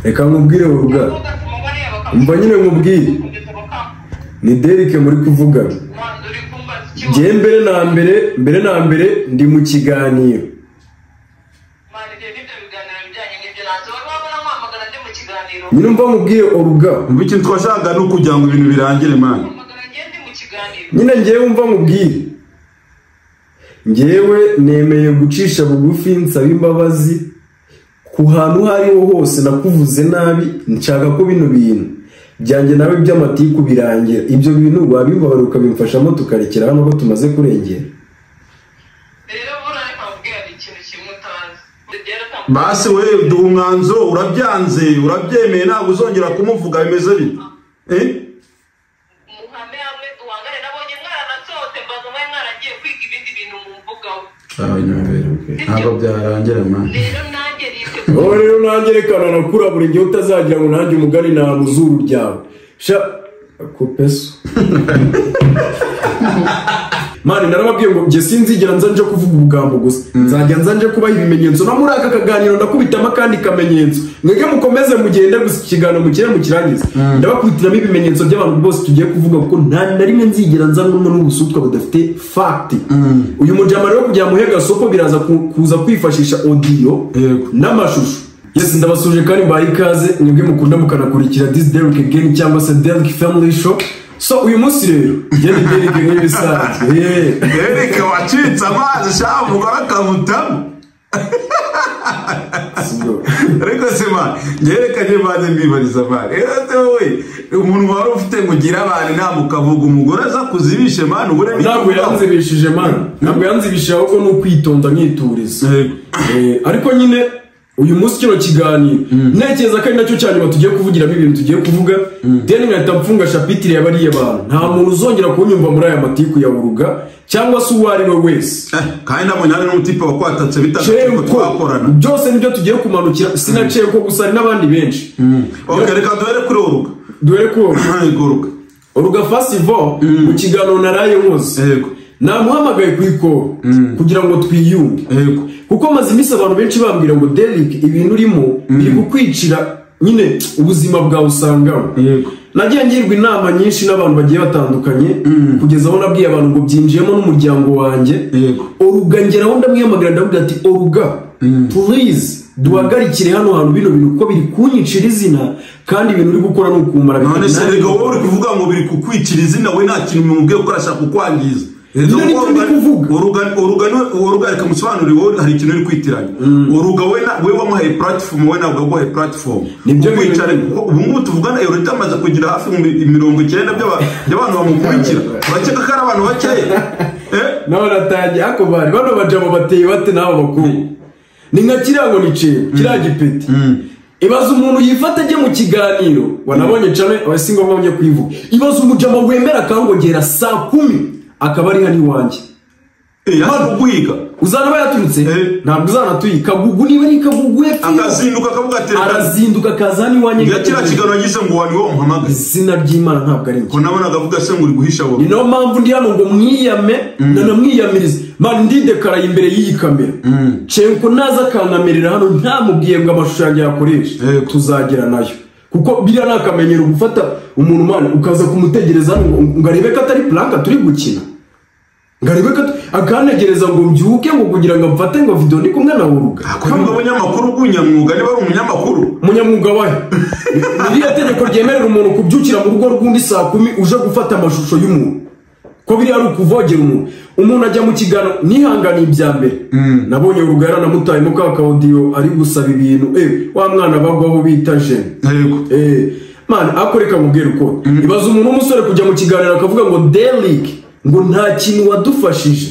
reka nkubwire uruga umva nyine nkubwire ni Derek muri kuvuga ngiye mbere na mbere ndi mu kiganiro nyine umva nkubwire uruga umva ikintu twashaka no kugira ngo ibintu birangire mani nyine ngiye umva nkubwire ngewe nemeye gucisha bugufi nsaba imbabazi ku hantu hariho hose nakuvuze nabi nshaka ko bino bintu byanjye nawe by'amatiku birangira ibyo bintu wabimbabarira ukabimfashamo tukarekera hano ko tumaze kurengera basi we duha umwanzuro urabyanze urabyemeye ntabwo uzongera kumuvuga bimeze bite ntabwo byarangira mani rero nanjye rekana nakura buri gihe utazagira ngo nanjye umugani nta muzuru ryawe sha kupeso mani narababwiye ngo njye sinzigera nzanje kuvuga ubugambo gusa nzajya nzanje kubaha ibimenyetso no muri aka kaganiro ndakubitamo kandi kamenyetso mwege mukomeze mugende gusa ikiganiro mukire mukirangiza ndabakubitiramo ibimenyetso by'abantu bose tugiye kuvuga kuko nta na rimwe nzigera nzanwa n'ubusutwa budafite fact uyu mujama rero kugira muhe gasopo biraza kuza kwifashisha audio n'amashusho yes ndabasuje kandi mbaye ikaze mwebwe mukunda mukanakurikira this Derek again cyangwa se Derek Family Show. So uyu munsi rero yari Derek nk'ibisanzwe Derek wacitse amazi shaka mugora kamutamu ariko sema yerekanye bane mbibariza bane wowe umuntu wari ufite mugira abana nta mukavuga umugore aza kuzibishe mani ubure ntabwo yanzibishije mani ntabwo yanzibishe ahubwo no kwitonda nkituriza ariko nyine uyu munsi kino kiganiro ntekereza ko ari nacyo cyane batugiye kuvugiramo ibintu tugiye kuvuga deni nkahita mfunga shapitire y'abariye abantu nta muntu uzongera kunyumva muri aya matiku ya uruga cyangwa se uwo ari we wese kandi nabonye hari n'umutipe wakwatatse bitandukanye ko twakorana byose nibyo tugiye kumanukira sinaciye ko gusa hari n'abandi benshi reka duhere kuri uruga duhere kuri uruga festival mu kiganiro naraye hose namuhamagaye ku ikoro kugira ngo twiyunge kuko maze iminsi abantu benshi bambwira ngo Derek ibintu urimo biri kukwicira nyine ubuzima bwawe usangaho nagiye ngirwa inama nyinshi n'abantu bagiye batandukanye kugeza aho nabwiye abantu ngo byinjiyemo n'umuryango wanjye uruga ngeraho ndamwiyamagara ndavuga ati uruga please duhagarikire hano hantu bino bintu ko biri kunyicira izina kandi ibintu uri gukora ni ukumara none se rega wowe uri kuvuga ngo biri kukwicira izina we nta kintu mubwiye gukora ashaka kukwangiza uruga reka musobanurire wowe hari ikintu uri kwitiranya uruga we wamuhaye platform we ntabwo aguhaye platform ubu ngubu tuvugana iyo leta amaze kugira hafi 90% by'abantu bamukurikira urakeka ko ari abantu bakeya nawe natangiye ako bari bano bajamo bateye bate n'abo bakuru ni nka kirango nicero kiriya gipeti ibaza umuntu yifata ajye mu kiganiro wanabonye cane abasingo bamwe kwivuga ibaza umujama wemera akangogera 10:00 akaba ari hani wanje hano guhiga uzana bayaturutse ntabwo uzanatuyika gugu niba ni kagugu akazinduka akavuga ati arazinduka kazani wanye yakira kigano yise ngo wani wo mpamaga izina ry'Imana ntabwo ari ko nabona agavuga se ngo uri guhisha wowe no mpamvu ndi hano ngo mwiyame namwiyamiriza man ndidekara imbere y'iyi kamera cenko naza kankamerera hano ntamubwiye ngo amashusho yanjye yakoresha tuzagira nayo kuko biriya nakamenyero gufata umuntu mana ukaza kumutegereza ngo arebe ko atari planka turi gukina ngarebe ko akanegereza ngo mbyuke ngo kugira ngo mfate ngo video ndi kumwe na uruga akora abanyamakuru gunyamwuga niba ari umunyamwuga wahe niriya tegeko ryemerera umuntu kubyukira mu rugo rw'undi 10:00 uje gufata amashusho y'umuntu ko biri ari ukuvogera umuntu ajya mu kigano nihanganiye ibya mbere nabonye uruga yaranamutaye mu ka audio ari gusaba ibintu wa mwana bagwaho bita Jean man akoreka mubwira uko ibaza umuntu w'umusore kujya mu kiganiro akavuga ngo Derek ngo nta kintu wadufashije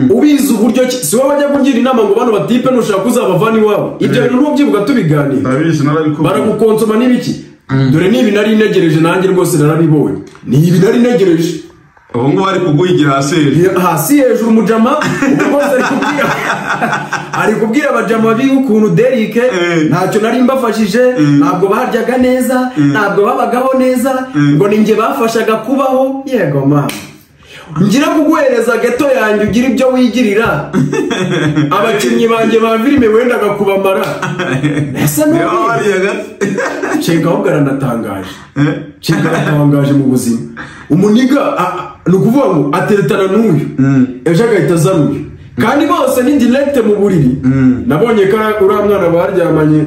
ubizi uburyo si wowe bajya kugira inama ngo bano batipe nushaka kuzabavana iwabo ibyo bintu ntubyibuka tubiganira baragukonsoma n'ibiki dore nibi nari negereje nanjye rwose narabibonye nibi nari negereje ubu ngo bari kuguhigira hasi hejuru umujama rwose ari kubwira abajama ukuntu Derek ntacyo nari mbafashije ntabwo baryaga neza ntabwo babagaho neza ngo ninjye bafashaga kubaho yego mama ngira kuguhereza gato yanjye ugira ibyo wigirira abakinnyi banjye ba filime wendaga kubamara ese Cenga ahubwo aranatangaje. Cenga aratangaje mu buzima. Umuniga ni ukuvuga ngo ateretana n'uyu. Ejo agahita azana uyu. Kandi bose ni direct mu buriri. Nabonye ko uriya mwana baryamanye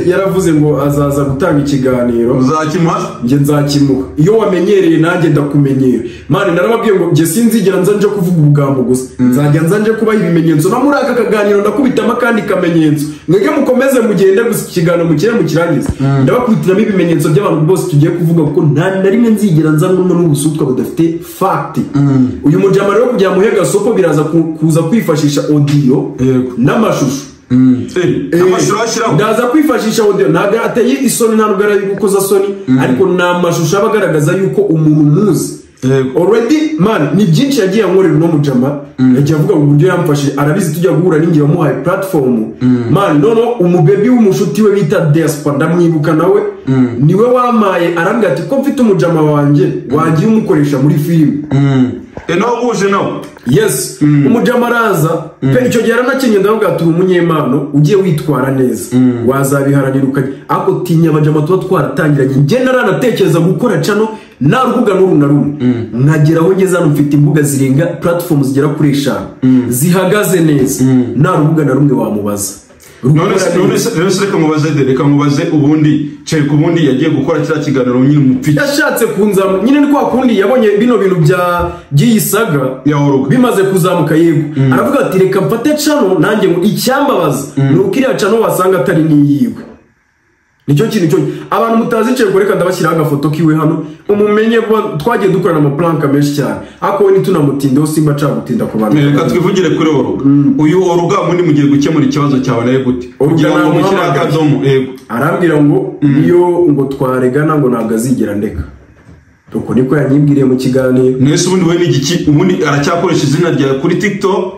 yaravuze ngo azaza gutanga ikiganiro. Uzakimuha? Nge nzakimuha. Iyo wamenyereye nanjye ndakumenyera. Mane narababwiye ngo nge sinzigera nzanje kuvuga ubugambo gusa. Nzajya nzanje kubaha ibimenyetso no muri aka kaganiro ndakubitamo kandi kamenyetso. Mwege mukomeze mugende gusa ikiganiro mukire mukirangiza. Ndabakubitiramo ibimenyetso by'abantu bose tugiye kuvuga kuko nta na rimwe nzigera nzanwa n'ubusutwa budafite fact. Uyu mujama rero kujya muhega sopo biraza kuza kwifashisha audio n'amashusho. Ndaza kwifashisha audio ntago ateye isoni ntabwo ari gukoza soni ariko namashusho abagaragaza yuko umuntu muzi already man ni byinshi yagiye ankorera no mujama yagiye avuga ngo uburyo yamfashe arabizi tujya guhura n'ingiye bamuhaye platform man no umubebi w'umushuti we bita Despa ndamwibuka nawe niwe wamaye arambwira ati ko mfite umujama wanjye wagiye umukoresha muri film no uje no yes umujama araza pe icyo gihe aranakenye ndavuga ati umunyemano ugiye witwara neza wazabiharanira ukajya ako tinya abajama tuba twaratangiranye nge naranatekereza gukora cano na rubuga na rumwe nkageraho ngeze hano mfite imbuga zirenga platforms zigera kuri 5 zihagaze neza na rubuga na rumwe wamubaza none se reka mubaze ubundi ceka ubundi yagiye gukora kira kiganiro nyine umupfiki yashatse kunzamu nyine ni kwa kundi yabonye bino bintu bya giyisaga bimaze kuzamuka yego aravuga ati reka mfate cano nanjye ngo icyambabaza nukiriya cano wasanga atari niyiwe nicyo kintu cyo abantu mutazicaye ko reka ndabashyira agafoto kiwe hano umumenye twagiye dukorana ama planka menshi cyane ako ni tunamutindeho simba cagutinda ku bantu reka twivugire kuri Oruga uyu Oruga mundi mugiye gukemura ikibazo cyawe naye gute kugira ngo mushyire akadomo yego arambwira ngo niyo ngo twaregana ngo ntabwo azigera ndeka uko niko yanyibwiriye mu kiganiro nese ubundi we n'igiki ubundi aracyakoresha izina rya kuri TikTok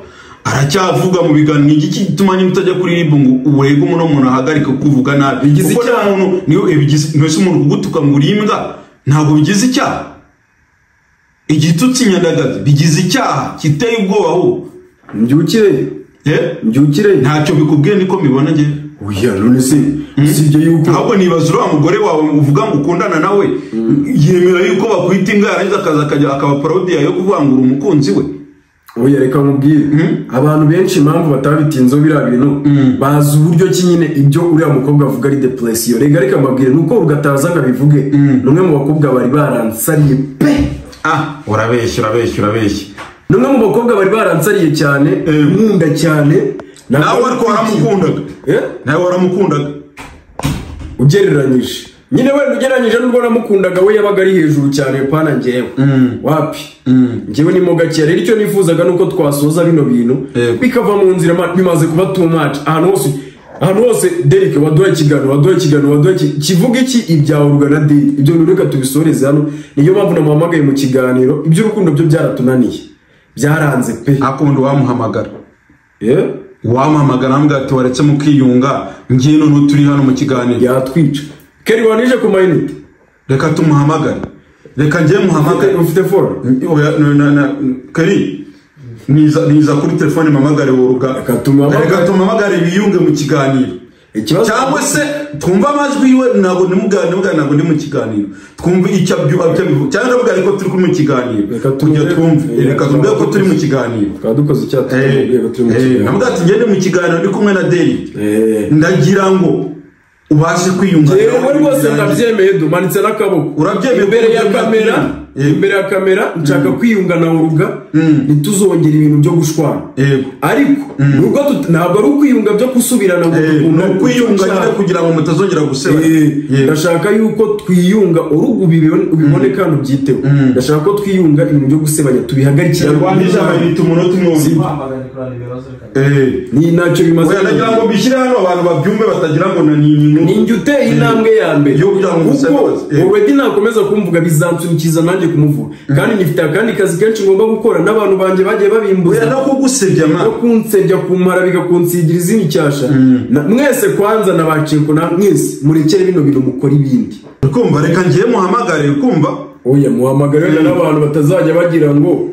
aracyavuga mu biganiro igiki gitumanye mutajya kuri ribungu urego umuntu ahagarika kuvuga nabi bigize icyaha umuntu niyo bigize nese umuntu kugutuka ngo urimbwa ntabwo bigize icyaha igitutsi nyandagazi bigize icyaha kiteye ubwoba ho mbyukire ntacyo bikubwiye niko mbibona nge oya none se sibyo yuko ahubwo nibaza uriya mugore wawe uvuga ngo ukundana nawe yemera yuko bakwita ingara akajya akaba parodiya yo kuvangura umukunzi we oya reka mubwire abantu benshi impamvu batabitinzeho biriya bintu bazi uburyo ki nyine ibyo uriya mukobwa avuga ari depression reka mbabwire nuko ugataza ngabivuge numwe mu bakobwa bari baransariye pe urabeshya numwe mu bakobwa bari baransariye cyane nkunda cyane nawe ariko waramukundaga ugereranyije nyine we ugereranyije n'ubwo namukundaga we yabaga ari hejuru cyane pana ngewe wapi ngewe ni mogaki rero icyo nifuzaga nuko twasoza bino bintu bikava mu nzira bimaze kuba too much ahantu hose Derek waduhaye ikiganiro kivuga iki ibya Oruga na Derek ibyo reka tubisoreze hano niyo mpamvu namuhamagaye mu kiganiro iby'urukundo byo byaratunaniye byaranze pe akundi wamuhamagara wamuhamagara ambwira ati waretse mukiyunga ngiye none turi hano mu kiganiro yatwica Keri wanije ku mayinite reka tumuhamagare reka ngiye muhamagare ufite phone Keri niza kuri telefone mamagare Oruga reka tumuhamagare biyunge mu kiganiro cyangwa se twumva amajwi yiwe ntabwo ntabwo ndi mu kiganiro twumve icyo abyuha cyangwa ndavuga ariko turi mu kiganiro kujya twumve reka twumve ko turi mu kiganiro dukoze icyaha turi mu kiganiro ntabwo ati ngende mu kiganiro ndi kumwe na Derek ndagira ngo ubashe kwiyunga yewe rwose ndabyemeye dumanitse n'akaboko urabyemeye imbere ya kamera nshaka kwiyunga na Oruga ntituzongera ibintu byo gushwana ariko nubwo ntabwo ari ukwiyunga byo gusubirana no kwiyunga nyine kugira ngo mutazongera guseba ndashaka yuko twiyunga Oruga ubibone kandi ubyiteho ndashaka ko twiyunga ibintu byo gusebanya tubihagarikira rwandije amayinite umunota umwe ni nacyo bimaze nagira ngo bishyire hano abantu babyumve batagira ngo ninjye uteye intambwe ya mbere already nakomeza kumvuga bizansubikiza nanjye kumuvuga kandi nifite akandi kazi kenshi ngomba gukora n'abantu banjye bagiye babimbuza no kugusebya no kunsebya kumara bigakunsigira izindi cyasha mwese kwanza nabacinko na mwese murekere bino bintu mukora ibindi ukumva reka ngiye muhamagare ukumva oya muhamagare n'abantu batazajya bagira ngo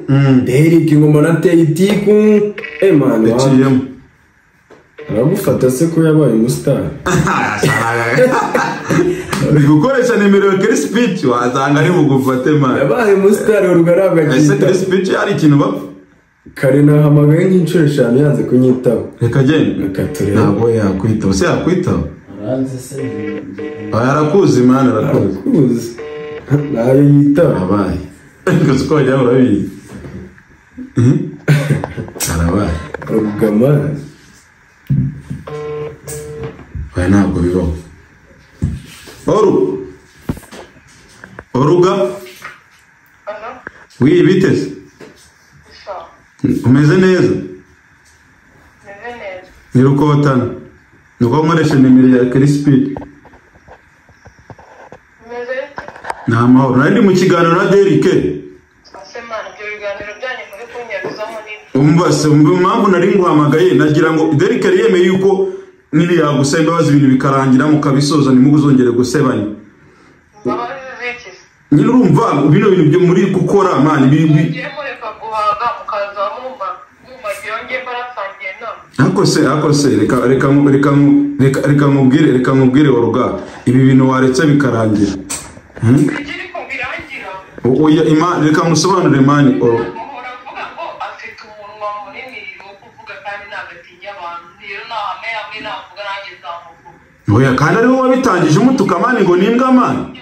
Derek ngoma nateye itiku man aragufata se ko yabaye umustar gukoresha nimero ya Chris Speech wazanga ari bugufate man yabaye mustar urugarabwa ese Chris Speech ari ikintu bapfa kare nahamagaye nk'inshuro 5 yanze kunyitaba reka genda ntabwo yakwitaba se yakwitaba aranze se arakuzi man arakuzi nayo yitaba abaye ngo yaba urabizi arabaye rugama oya ntabwo bibaho oruga biteze umeze neza ni Rukotana nuko nkoresha nimero ya Chris Speed ni amahoro nari ndi mu kiganiro na Derek umva impamvu nari nguhamagaye nagira ngo Derek yemeye yuko niri yagusaba imbabazi ibintu bikarangira mukabisoza nimuguzongere gusebanya nyine urumva bino bintu byo muri gukora man akose reka nkubwire Oruga ibi bintu waretse bikarangira oya imana reka musobanurire mani oya kandi ari wowe wabitangije umutuka mani ngo nimbwa mani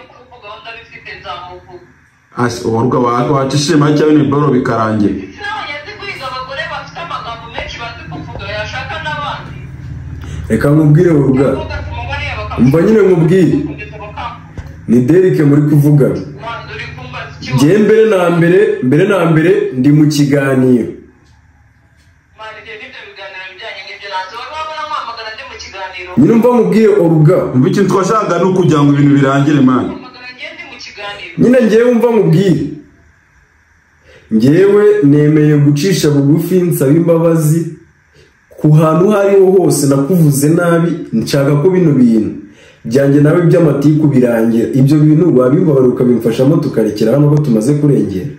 Oruga wacishima cyane ni boro bikarangira reka nkubwire Oruga umva nyine nkubwire ni Derek muri kuvuga je mbere na mbere ndi mu kiganiro nyine mva nkubwire Oruga umva ikintu twashaka no kugira ngo ibintu birangire mani nyine ngewe umva nkubwire ngewe nemeye gucisha bugufi nsaba imbabazi ku hantu hariho hose nakuvuze nabi nshaka ko bino bintu byanjye nawe by'amatiku birangira ibyo bintu wabimbabarira ukabimfashamo tukarekera hano ko tumaze kurengera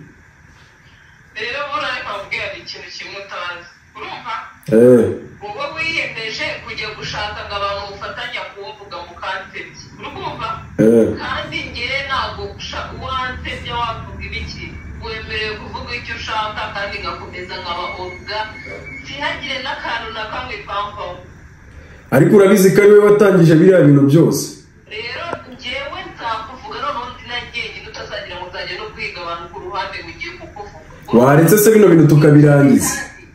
rero burayi kwabwira ikintu kimwe utazi urumva wowe wiyemeje kujya gushaka ngo abantu mufatanya kuvuga mu kanseti urumva kandi ngewe ntabwo uwansebye wavuga ibiki wemerewe kuvuga icyo ushaka kandi ngakomeza nkaba Oruga ntihagire n'akantu na kamwe kampaho ariko urabizi ko ari we watangije biriya bintu byose rero ngewe nzakuvuga noneho ndinagenge utazagira ngo uzajya no kwiga abantu ku ruhande mugiye kukuvuga waretse se bino bintu tukabirangiza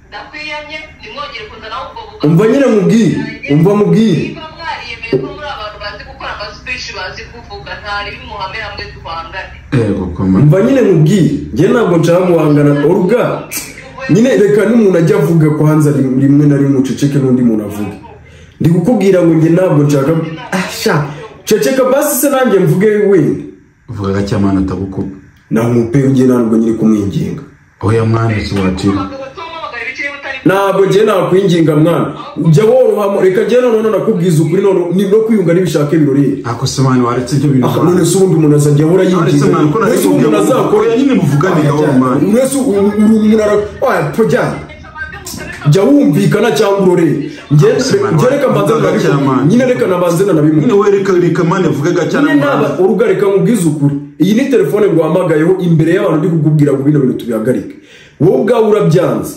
ndakwiyamye nimwongere kuzana ubwo buga umva nyine mubwire niba mwariyemeye ko muri abantu bazi gukora amaspeech bazi kuvuga ntari bimuhame hamwe duhangane umva nyine mubwire njye ntabwo nshaka guhangana Oruga nyine reka n'umuntu ajya avuga ko hanze rimwe na rimwe uceceke n'undi muntu avuga ndi kukubwira ngo njye ntabwo nshaka ceceka basi se nanjye mvuge wenda uvuga gacyamana atagukuba namupe njye ntabwo nyiri kumwinginga oya mwana si wacira ntabwo njye nakwinginga mwana ujya worohamo reka njye none nakubwiza ukuri none ni no kwiyunga n'ibishaka ibirori ako se mwana waretse ibyo bintu none se ubundi umuntu azajya ahora yinginga ese umuntu azakora nyine muvuganira aho mwana wese umuntu pojya jya wumvikana cyangwa urore njye reka mbanze nabikora nyine reka nabanze nabimwe nyine wereka mane vuga gacyana mwana Oruga reka mubwize ukuri iyi ni telefone nguhamagayeho imbere y'abantu ndi kukubwira ngo bino bintu tubihagarike wowe ubwawe urabyanze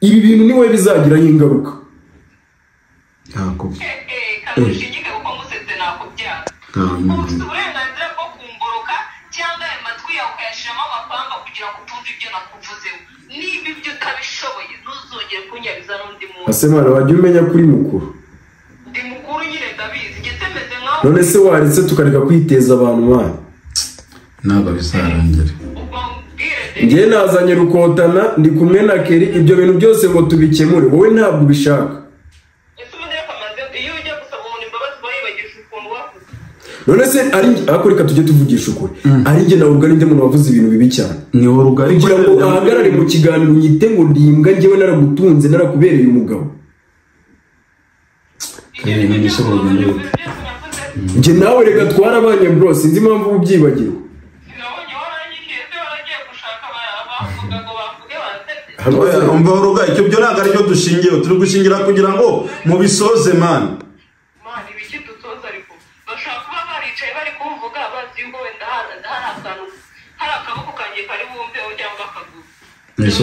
ibi bintu niwe bizagiraho ingaruka karushingike kuko musetse nakubyara ufite uburenganzira bwo kumboroka cyangwa aya matwi yawe ukayashiramo amapanga kugira ngo utumve ibyo nakuvuzeho niba ibyo utabishoboye ntuzongere kunyariza n'undi muntu asemana wajya umenya kuri mukuru ndi mukuru nyine ndabizi ngeze meze nkaho none se waretse tukareka kwiteza abantu mwana ntabwo bizarangira njye nazanye Rukotana ndi kumwe na Keri ibyo bintu byose ngo tubikemure wowe ntabwo ubishaka none se ari ariko reka tujye tuvugisha ukuri ari njye na Oruga ninde muntu wavuze ibintu bibi cyane ni Oruga kugira ngo ahagarare mu kiganiro nyite ngo ndimbwa njyewe naragutunze narakubereye umugabo njye nawe reka twarabanye bro sinzi impamvu ubyibagiwe umva Oruga icyo byo ntabwo aricyo dushingiyeho turi gushingira kugira ngo mubisoze mani ibiki dusoza ariko bashaka kuba baricaye bari kuvuga bazi ngo wenda hari akantu hari akaboko kanjye kari bumveho cyangwa akaguru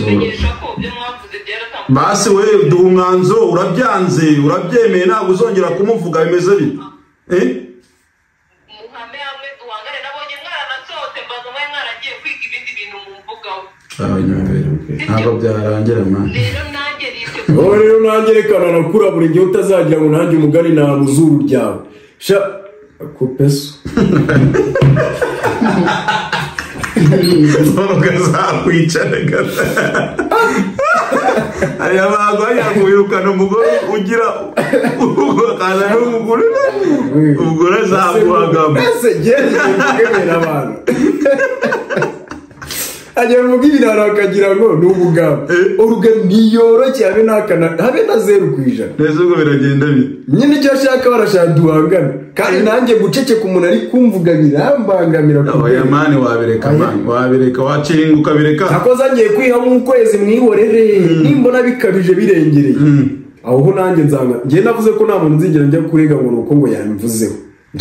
menyesha ko ibyo mwavuze byaratambuka basi we duha umwanzuro urabyanze urabyemeye ntabwo uzongera kumuvuga bimeze bite muhame hamwe duhangane nabonye mwaranasohotse mbaza mwe mwaragiye kwiga ibindi bintu mumvugaho ntabwo byarangira mani rero nanjye rekana nakura buri gihe utazagira ngo nanjye umugani ntabwo uzuru ryawe sha kupeso ukazakwicara gata hari abantu bayakubirukana umugore ugira ukaza n'umugore umugore azaguhagamo ese genda kugemera abantu ajya muvuga ibintu akagira ngo ni ubugabo urugero niyoroshye habe na 0%. neza ubwo biragenda bite nyine icyo ashaka barashaka duhangana kandi nanjye guceceka umuntu ari kumvuga birambangamira oya mani wabireka waciringa ukabireka akoze ngiye kwiha mu kwezi mwihorere nimbona bikabije birengereye aho nanjye nzanga ngiye navuze ko nta muntu nzigera njya kurega ngo nuko ngo yamvuzeho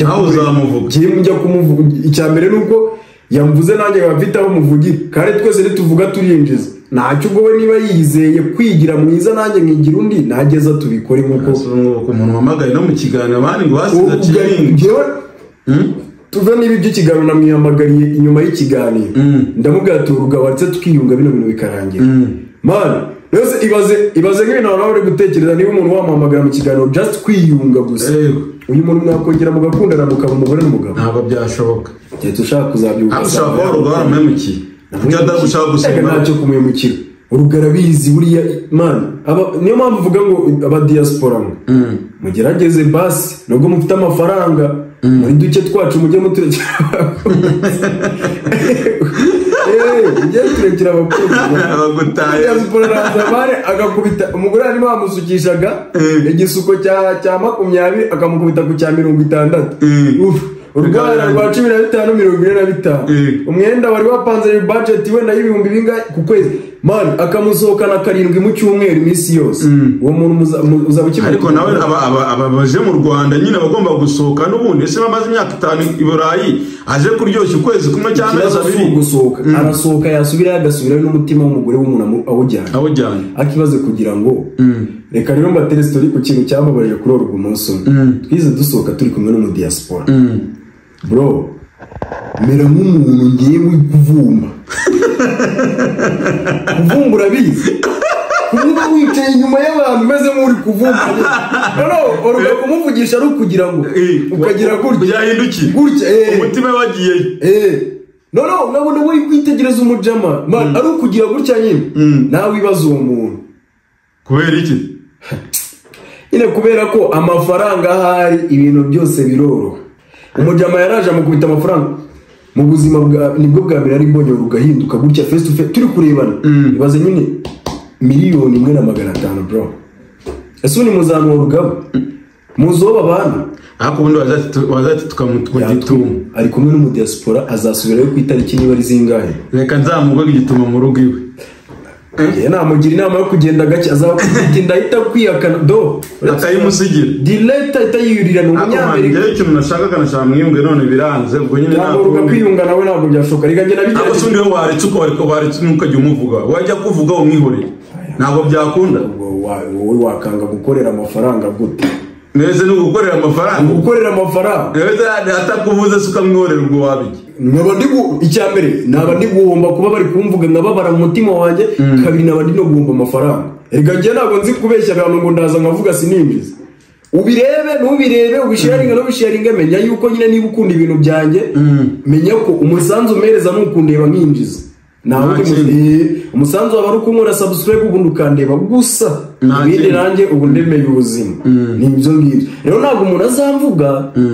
aho uzamuvuga njya kumuvuga icya mbere nuko yamvuze nanjye bafite aho muvugira kandi twese nituvuga turinjiza ntacyo ubwo we niba yizeye kwigira mwiza nanjye nkigira undi nageza tubikore nkuko umuntu wamagaye no mu kiganiro abandi ngo hasize ciringi tuve niba ibyo kiganiro namwihamagariye inyuma y'ikiganiro ndamubwira ati urugabatse twiyunga bino bintu bikarangira man rwose ibaze nk'ibintu abantu bari gutekereza niba umuntu wamuhamagara mu kiganiro just kwiyunga gusa uyu muntu mwakongera mugakundana mukaba umugore n'umugabo ntabwo byashoboka cyane ushaka kuzabyuka ushaka ko urugara muhemukiye ushaka gusenga ntacyo kumuhemukira urugarabizi buriya man niyo mpamvu uvuga ngo abadiaspora mugerageze basi nubwo mufite amafaranga muri duke twacu mujye muturekera ujye turekera abagutaye diaspora nazamane agakubita umugore arimo bamusukishaga igisuko cya 20 akamukubita ku cya 60 urwara rwa 15-45 umwenda wari wapanze budget wenda y'ibihumbi bingahe ku kwezi man akamusohokana 7 mu cyumweru iminsi yose uwo muntu uzabukimara ariko nawe abaje mu Rwanda nyine bagomba gusohoka n'ubundi ese bamaze imyaka 5 i Burayi aje kuryoshya ukwezi kumwe cyangwa abiri gusohoka arasohoka yasubira agasubira n'umutima w'umugore w'umuntu awujyana akibaze kugira ngo reka rero mbatere story ku kintu cyamubaje kuri uwo munsi twize dusohoka turi kumwe no mu diaspora bro mera nk'umuntu ngiye kuvumba urabizi kuvuga wicaye inyuma y'abantu meze nk'uri kuvumba oruga kumuvugisha ari ukugira ngo ukagira gutya umutima wagiye nkabona uri kwitegereza umujama ari ukugira gutya nyine nawe wibaza uwo muntu kubera iki nyine kubera ko amafaranga ahari ibintu byose biroroha umujama yaraje amukubita amafaranga mu buzima nibwo bwa mbere ari mbonye urugahinduka gutya face to face turi kurebana ibaze nyine 1,500,000 bro ese ni muzano urugabo muzoba abantu ariko ubundi wazati tukamutwa gituma ari kumwe no mu diaspora azasubirayo ku itariki niba ari zingahe reka nzamuvuga igituma mu rugo iwe namugira inama yo kugenda gake azakubita ndahita kwiyakana akayimusigira dileta itayirira no munyamerika ngiye ikintu nashakaga nashaka mwiyunge none biranze ubwo nyine nakuruka kwiyunga nawe ntabwo byashoka reka ngena bijya ako sundi waretse uko waretse nukajya umuvuga wajya kuvuga umwihorere ntabwo byakunda wowe wakanga gukorera amafaranga gute neze no gukorera amafaranga neze atakuvuze suka mwihorera ubwo wabiki icyambere naba ndi guhomba kuba bari kumvuga nkababara mu mutima wanjye kabiri naba ndi no guhomba amafaranga reka njye ntabwo nzi kubeshya abantu ngo ndaza nkavuga sininjiza ubirebe ubisharinga no bisharinga menya yuko nyine niba ukunda ibintu byanjye menya ko umusanzu umereza n'ukundeba nkinjiza nawe umusanzu waba ari ukunkora subscribe ubundi ukandeba gusa ibindi nanjye ubu ndemeye ubuzima nibyo ngibyo rero ntabwo umuntu azamvuga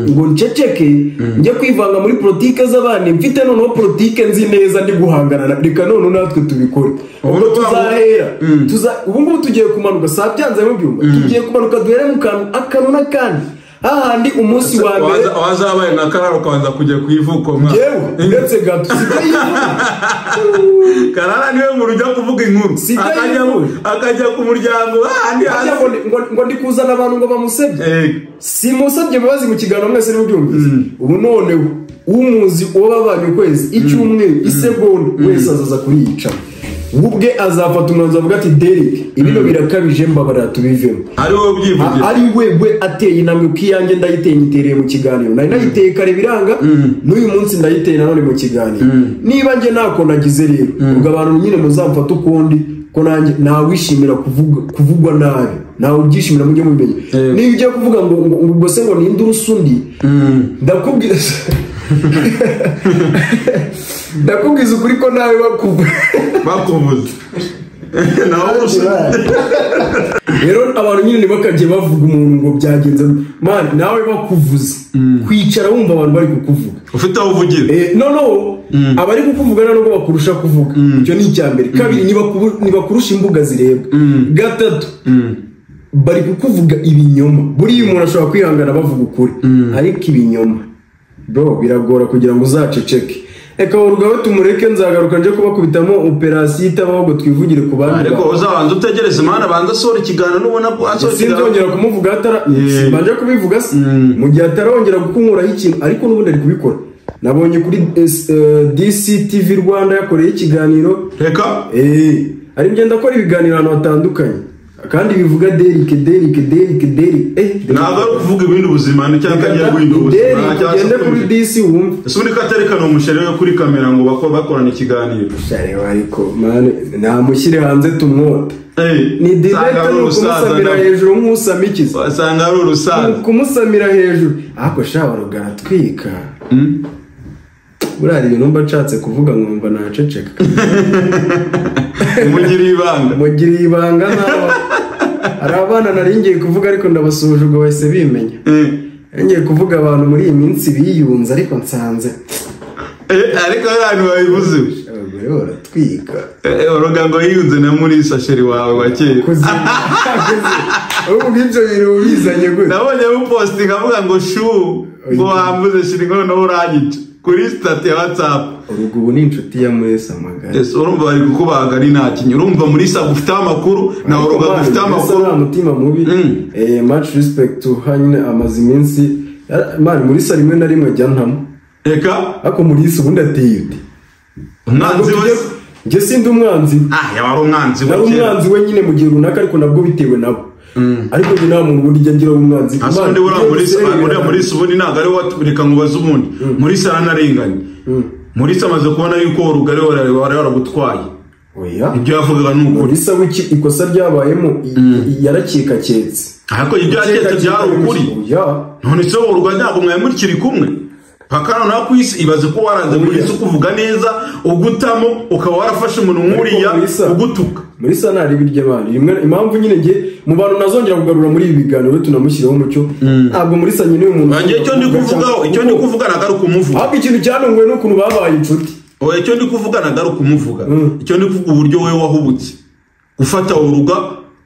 ngo nceceke njye kwivanga muri politike z'abandi mfite noneho politike nzi neza ndi guhangana reka none natwe tubikore ubwo tuzahera ubu ngubu tugiye kumanuka saa byanze mu byumba tugiye kumanuka duhere mu akantu n'akandi ahandi umunsi wa mbere wazabaye na kararo kabanza kujya kwivuko yewe ndetse gato karara niwe mu rujya kuvuga inkuru akajya ku muryango ngo ndi kuzana abantu ngo bamusebye simusabye imbabazi mu kiganiro mwese n'ubyumvise ubu noneho umuzi wababanye ukwezi icyumweru isegonda wese azaza kuyica ubwe azafata umwanzuro avuga ati Derek ibino birakabije mbabara tubivemo ari we ateye intambwe kwiyange ndayiteye nyitereye mu kiganiro nari nayiteye kare biranga n'uyu munsi ndayiteye nanone mu kiganiro niba nge ntako nagize rero ubwo abantu nyine muzamfata ukundi ko nanjye nawishimira kuvugwa nabi nawe ubyishimira mujye mubimenye niba ugiye kuvuga ngo ubwo se ngo ninde urusundi ndakubwiza ukuri ko nawe bakubuza nawe rero abantu nyine bakagiye bavuga umuntu ngo byagenze man nawe bakuvuze kwicara wumva abantu bari kukuvuga ufite aho uvugira no abari kukuvuga nubwo bakurusha kuvuga icyo ni icyambere kabiri nibakurusha imbuga zirebwa gatatu bari kukuvuga ibinyoma buriya umuntu ashobora kwihangana bavuga ukuri ariko ibinyoma bro biragora kugira ngo uzaceceke eka urugawe tumureke nzagaruka nje kubakubitamo operasiyo itabaho ngo twivugire ku bandi ariko uzabanza utegereze mana banza sora ikiganiro nubona ko asohora sinzongera kumuvuga banje kubivuga se mu gihe atarongera gukunkuraho ikintu ariko n'ubundi ari kubikora nabonye kuri DCTV Rwanda yakoreye ikiganiro reka ari ngenda akora ibiganiro ahantu hatandukanye kandi bivuga Derek ntabwo ari kuvuga ibindi ubuzima cyangwa agiye guhinda ubuzima ugende kuri DC wumve ese undi ko aterekana umushere we kuri kamera ngo bakorana ikiganiro ariko mane namushyire hanze tumwota ni direct no kumusamira hejuru nk'usama ikizi wasanga ari urusaza kumusamira hejuru ako shawara garatwika burari ibintu mba nshatse kuvuga nkumva naceceka mugiriye ibanga nawe hari abana nari ngiye kuvuga ariko ndabasoje ubwo bahise bimenya ngiye kuvuga abantu muri iyi minsi biyunze ariko nsanze ariko abantu babivuze abagore baratwika uruga ngo yiyunze na muri sasheri wawe wa kera ubu ibyo bintu bizanye gute nabonye upostinga avuga ngo shu ngo wambuze shiri ngo no uranyica kuri stat ya WhatsApp urugubu ni inshuti ya Mwesa magari yes urumva bari kukubaga ari ntakinyi urumva muri sa gufite amakuru na uruga gufite amakuru nta mutima mubi much respect to hanyine amazi iminsi mari muri sa rimwe na rimwe jya ntamo eka ako muri isi ubundi ateye ute umwanzi we nge sindi umwanzi yaba umwanzi we umwanzi we nyine mu gihe runaka ariko nabwo bitewe nabo ariko njye nta muntu burya ngira umwanzi asonde muri subuni ntago ari watureka ngo baze ubundi muri sara narenganye muri samaze kubona yuko urugari waragutwaye oya ibyo yavugaga nuko muri sa wiki ikosa ryabayemo yarakekaketse ariko ibyo yaketse byari ukuri none se urugari ntabwo mwayimurikiri kumwe pakano na kwisi ibaze ko waranze muri isi kuvuga neza ugutamo ukaba warafashe umuntu nkuriya ugutuka muri sanari birya bandi impamvu nyine nge mu bantu nazongera kugarura muri ibi biganiro tunamushyiraho umucyo ntabwo muri sa nyine umuntu icyo ndi kuvuga nagaruka umuvuga ahubwo ikintu cyanunguwe n'ukuntu babaye inshuti icyo ndi kuvuga nagaruka umuvuga icyo ndi kuvuga uburyo wowe wahubutse gufata uruga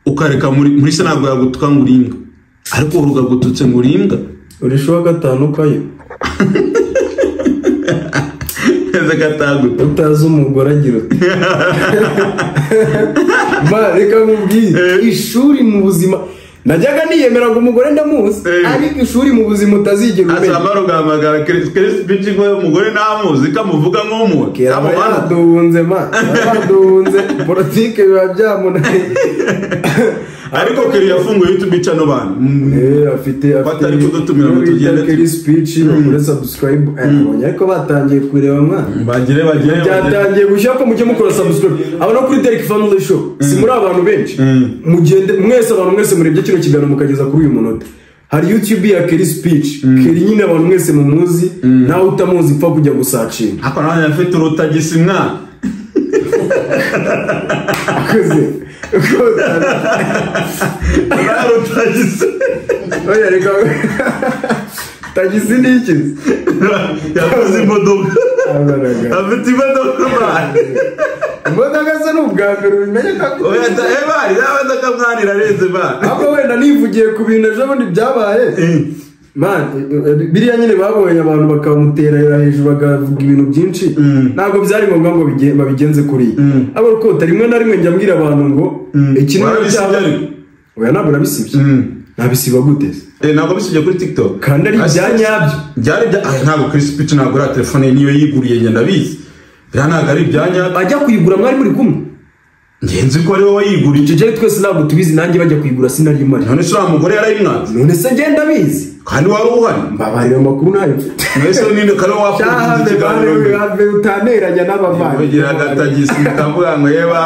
ukareka muri sa ntabwo yagutuka ngo urimbwa ariko uruga gututse ngo urimbwa urishuwa gatanu kayo utazi umugore agira uti reka nkubwire ishuri mu buzima najyaga niyemera ngo umugore ndamuzi ariko ishuri mu buzima utazigera umenya azamara ugahamagara Chris ngo umugore ntamuzi kamuvuga nk'umuwe yaraduhunze politike biba byamunaniye ariko kiri yafunguye YouTube channel bantu afite batari kudutumira mu tugende kiri speech muri subscribe ariko batangiye kureba mwana bagire byatangiye gushaka mujye mukora subscribe aba no kuri Derek Family Show si muri abantu benshi mugende mwese abantu mwese murebye kino kiganiro mukageza kuri uyu munota hari YouTube ya Keri Speech Keri nyine abantu mwese mumuzi nawe utamuzi pfa kujya gusacinga hapa nawe afite urutagisi mwana tagisi oya reka tagisi ni iki yakoze imodoka afite imodoka se n'ubwa mbere ubimenye kako oya bari n'abantu mwanira renze bari ahubwo wenda nivugiye ku bintu ejo bundi byabaye man biriya nyine babonye abantu bakamutera hejuru bagavuga ibintu byinshi ntabwo byari ngombwa ngo babigenze kuri ariko rimwe na rimwe njya mbwira abantu ngo ikintu cyaba oya ntabwo nabisibye nabisiba gute ntabwo bisibye kuri TikTok kandi ari ibyanyabyo byari ntabwo Chris Pitch ntabwo ari telefone niyo yiguriye ngenda bizi ntabwo ari ibyanyabyo ajya kuyigura mwari muri kumwe ngenzi ko ari wowe wayiguriye icyo twese ntabwo tubizi nanjye bajya kuyigura sinari mari none se mugore yarayimwanze none se ngenda bizi kandi wari uhari mbabarira amakuru nayo mwese ninde kare wafunze ikiganiro utaneranya n'abavandi ugira agatagisi kavuga ngo yeba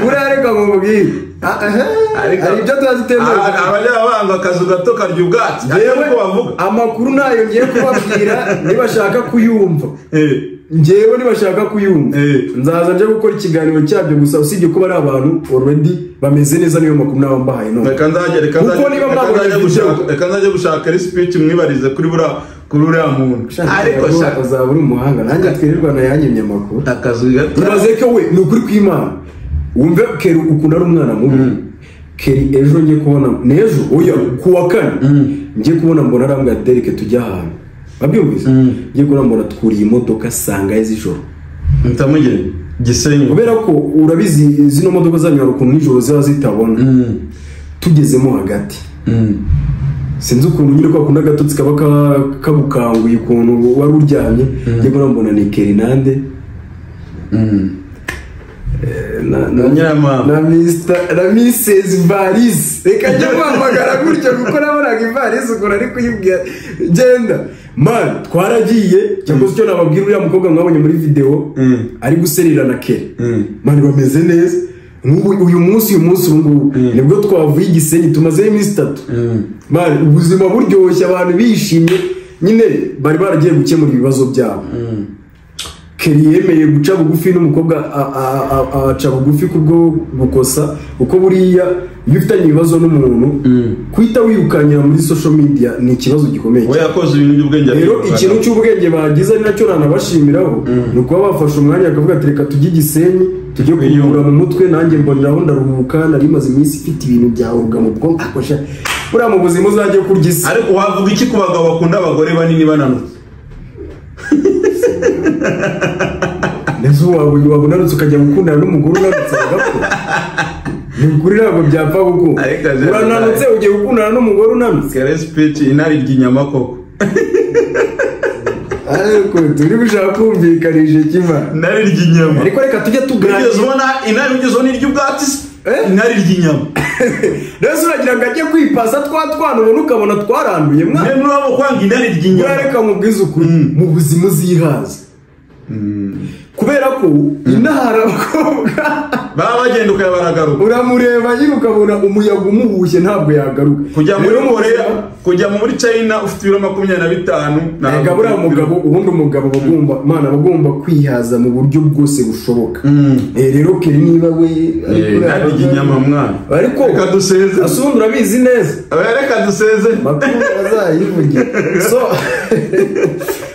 urareka ngo mubwire ari ibyo turazitemewe abanyabanga akazu gato karya ubwatsi yewe amakuru nayo ngiye kubabwira nibashaka kuyumva ngewe nibashaka kuyumva nzaza nje gukora ikiganiro cyabyo gusa usibye ko bari abantu already bameze neza niyo makuru nawe mbahaye none reka nzajya gushaka Chris Pitch mwibarize kuri uriya muntu ariko shaka uzaba uri umuhanga nanjye twirirwa na yanyimye amakuru akazu gato ibaze ko we ni ukuri kw'Imana wumve Keri ukunda ari umwana mubi Keri ejo ngiye kubona nejo oya kuwa kane ngiye kubona mbona arambwa Derek tujya ahantu babyumvise ngiye kubona mbona twuriye imodoka sanga y'ijoro ntamugire Gisenyi kubera ko urabizi zino modoka zanyu ukuntu nijoro ziba zitabona tugezemo hagati sinzi ukuntu nyine ko akunda agatotsi kaba kabukanguye ukuntu wari uryamye ngiye kubona mbona ni Keri nande na Mrs. Varis reka njye kwamagara gutyo kuko nabonaga Varis ukora ari kuyibwira genda man twaragiye cyangwa se cyo nababwira uriya mukobwa mwabonye muri video ari guserera na Keri man bameze neza uyu munsi ubu nibwo twavuye Gisenyi tumazeyo iminsi 3 man ubuzima buryoshye abantu bishimye nyine bari baragiye gukemura ibibazo byabo Keri yemeye guca bugufi n'umukobwa aca bugufi kubwo gukosa uko buriya iyo ufitanye ibibazo n'umuntu kwita wirukanyira muri social media ni ikibazo gikomeye we yakoze ibintu by'ubwenge rero ikintu cy'ubwenge bagize ari nacyo nanabashimiraho ni ukuba bafashe umwanya akavuga ati reka tujye Gisenyi tujye kuyungura mu mutwe nanjye mboneraho ndaruhuka nari maze iminsi ifite ibintu byahuga mu bwonko akosha buriya mu buzima uzajye kurya isi ariko wavuga iki ku bagabo bakunda abagore banini bananutse nezo wabunarutse ukajya gukundana n'umugore unanutse agapfa ni ukuri ntabwo byapfa kuko urananutse ugiye gukundana n'umugore unanutse Chris Pitch inari ry'inyama koko ariko turi gushaka kumvikanisha kiva inari ry'inyama ariko reka tujye tuganira ubona inari ugezeho ni ry'ubwatsi inari ry'inyama rero uragira ngo ajye kwipasa twana ubona ukabona twaranduye mwana rero urabo kwanga inari ry'inyama reka mubwize ukuri mu buzima uzihaza kubera ko inahara abakobwa baba bagenda ukayabaragaruka uramureba nyine ukabona umuyaga umuhushye ntabwo yagaruka kujya muri China ufite ibiro 25 ntabwo buriya mugabo ubundi umugabo bagomba kwihaza mu buryo bwose bushoboka rero Keri niba we ariko inyama mwana ariko reka duseze asundi urabizi neza reka duseze makuru azayivugira so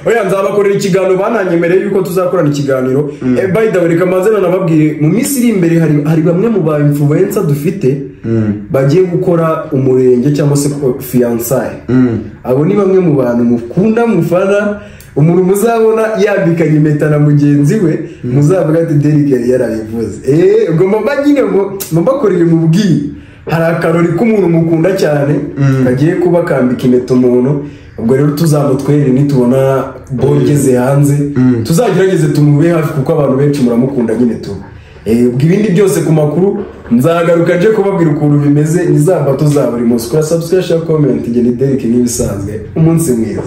oya nzabakorera ikiganiro bananyemereye yuko tuzakorana ikiganiro by the way reka manze nanababwire mu minsi iri imbere hari bamwe mu ba influencer dufite bagiye gukora umurenge cyangwa se fiançailles abo ni bamwe mu bantu mukunda mufana umuntu muzabona yambikanye impeta na mugenzi we muzavuga ati Derek yari yarabivuze ubwo mbagine ngo mbakorere mu bwiye hari akarori k'umuntu mukunda cyane kagiye kuba kambika impeta umuntu ubwo rero tuzamutwere nitubona bogeze hanze tuzagerageze tumube hafi kuko abantu benshi muramukunda nyine tu ubwo ibindi byose ku makuru nzagaruka nje kubabwira ukuntu bimeze nizaba tuzaburi munsi kora subscribe comment ngeni Derek n'ibisanzwe umunsi mwiza.